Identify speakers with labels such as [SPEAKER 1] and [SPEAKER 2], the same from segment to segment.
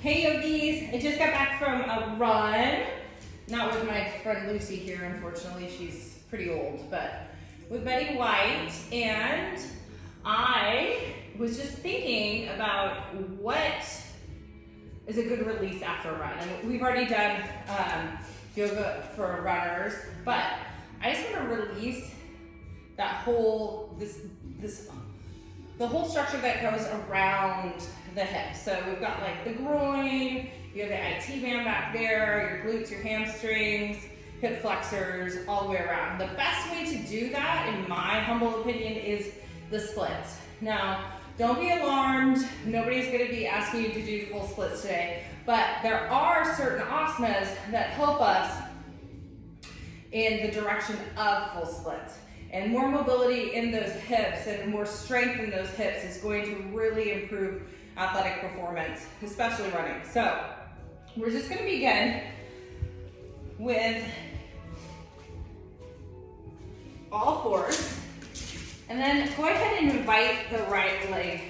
[SPEAKER 1] Hey yogis, I just got back from a run. Not with my friend Lucy here, unfortunately. She's pretty old, but with Betty White. And I was just thinking about what is a good release after a run. And we've already done yoga for runners, but I just want to release that whole, the whole structure that goes around the hips. So we've got like the groin, you have the IT band back there, your glutes, your hamstrings, hip flexors, all the way around. The best way to do that, in my humble opinion, is the splits. Now, don't be alarmed. Nobody's gonna be asking you to do full splits today, but there are certain asanas that help us in the direction of full splits. And more mobility in those hips and more strength in those hips is going to really improve athletic performance, especially running. So we're just gonna begin with all fours. And then go ahead and invite the right leg,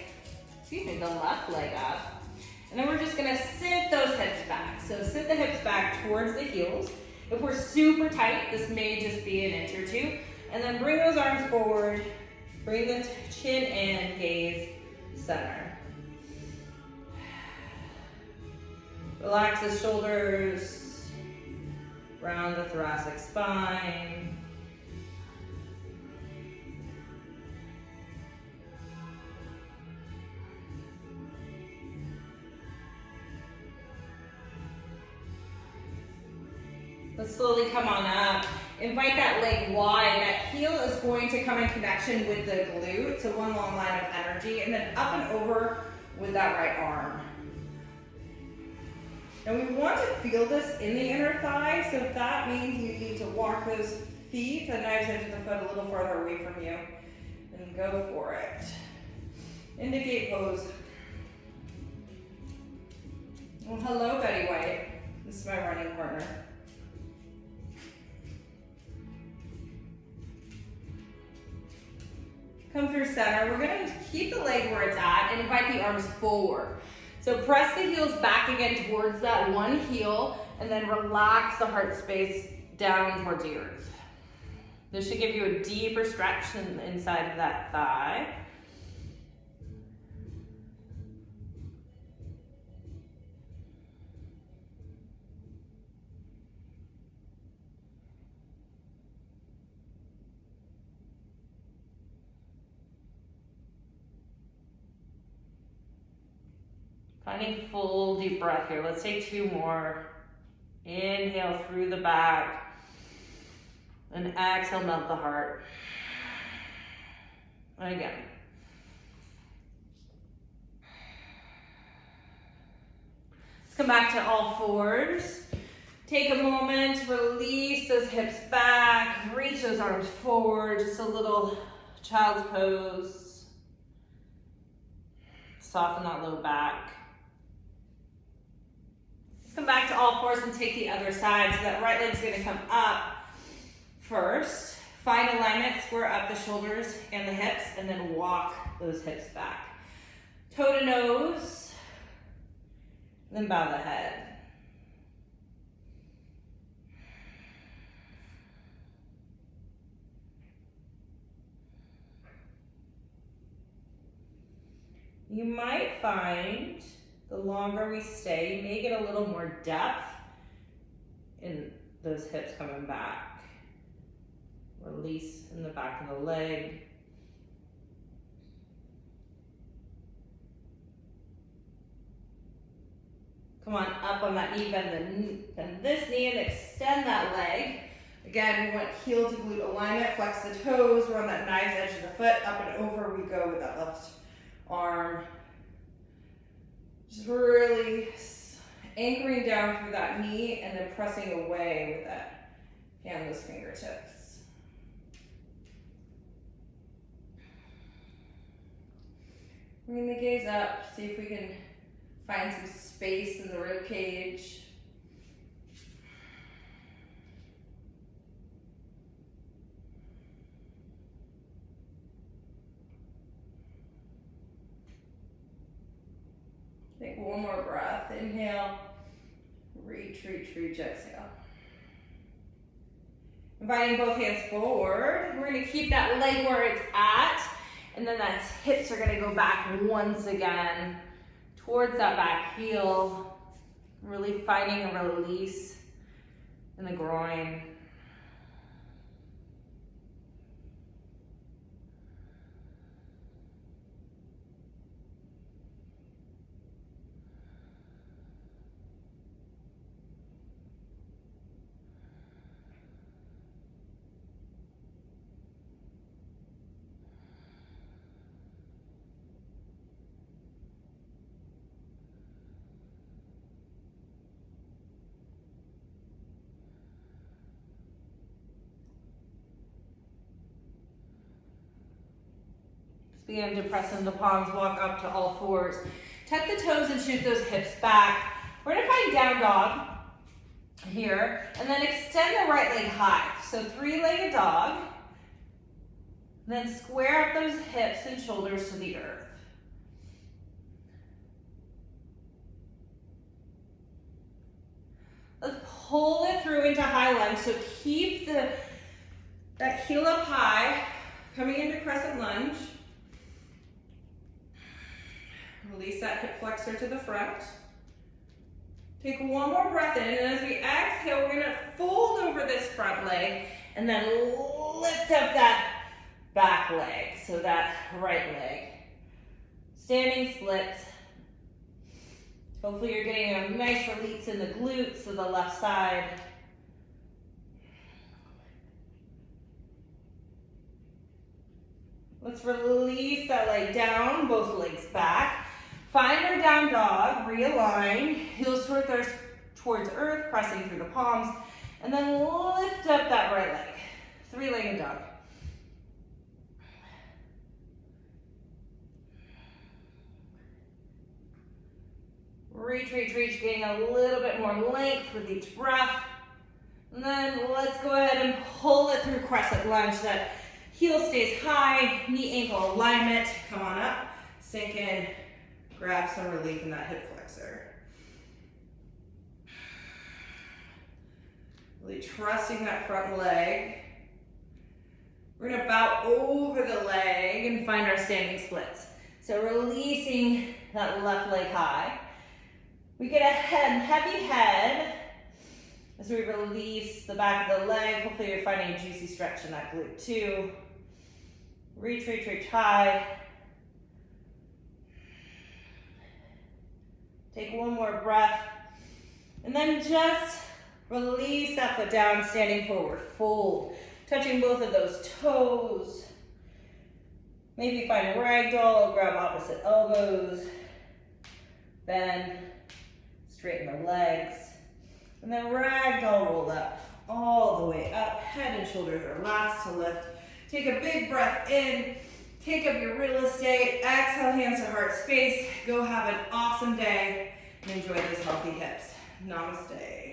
[SPEAKER 1] the left leg up. And then we're just gonna sit those hips back. So sit the hips back towards the heels. If we're super tight, this may just be an inch or two. And then bring those arms forward, bring the chin in, gaze center. Relax the shoulders, round the thoracic spine. Let's slowly come on up. Invite that leg wide. That heel is going to come in connection with the glute, so one long line of energy, and then up and over with that right arm. Now we want to feel this in the inner thigh, so if that means you need to walk those feet, the knife's edge of the foot, a little farther away from you, then go for it. Indicate pose. Well, hello, Betty White. This is my running partner. Come through center. We're gonna keep the leg where it's at and invite the arms forward. So press the heels back again towards that one heel and then relax the heart space down towards the earth. This should give you a deeper stretch inside of that thigh. Finding full deep breath here. Let's take two more. Inhale through the back. And exhale, melt the heart. And again. Let's come back to all fours. Take a moment, release those hips back, reach those arms forward, just a little child's pose. Soften that low back. Come back to all fours and take the other side. So that right leg's gonna come up first. Find alignment, square up the shoulders and the hips, and then walk those hips back. Toe to nose, then bow the head. You might find the longer we stay, you may get a little more depth in those hips coming back. Release in the back of the leg. Come on up on that knee, bend this knee and extend that leg. Again, we want heel to glute alignment, flex the toes, we're on that knife's edge of the foot, up and over we go with that left arm. Just really anchoring down through that knee and then pressing away with that handless fingertips. Bring the gaze up, see if we can find some space in the rib cage. Take one more breath, inhale. Reach, reach, reach, exhale. Inviting both hands forward. We're gonna keep that leg where it's at, and then that hips are gonna go back once again towards that back heel. Really finding a release in the groin. Begin to press into palms, walk up to all fours. Tuck the toes and shoot those hips back. We're gonna find down dog here, and then extend the right leg high. So three-legged dog. Then square up those hips and shoulders to the earth. Let's pull it through into high lunge. So keep that heel up high, coming into crescent lunge. Release that hip flexor to the front. Take one more breath in, and as we exhale, we're gonna fold over this front leg and then lift up that back leg, so that right leg. Standing splits. Hopefully you're getting a nice release in the glutes of the left side. Let's release that leg down, both legs back. Find our down dog, realign, heels towards earth, pressing through the palms, and then lift up that right leg. Three-legged dog. Reach, reach, reach, getting a little bit more length with each breath. And then let's go ahead and pull it through crescent lunge so that heel stays high, knee ankle alignment. Come on up, sink in. Grab some relief in that hip flexor. Really trusting that front leg. We're gonna bow over the leg and find our standing splits. So releasing that left leg high. We get a heavy head as we release the back of the leg. Hopefully you're finding a juicy stretch in that glute too. Reach, reach, reach high. Take one more breath, and then just release that foot down, standing forward, fold, touching both of those toes. Maybe find a ragdoll, grab opposite elbows, bend, straighten the legs, and then ragdoll roll up, all the way up, head and shoulders are last to lift. Take a big breath in. Take up your real estate, exhale, hands to heart space. Go have an awesome day and enjoy those healthy hips. Namaste.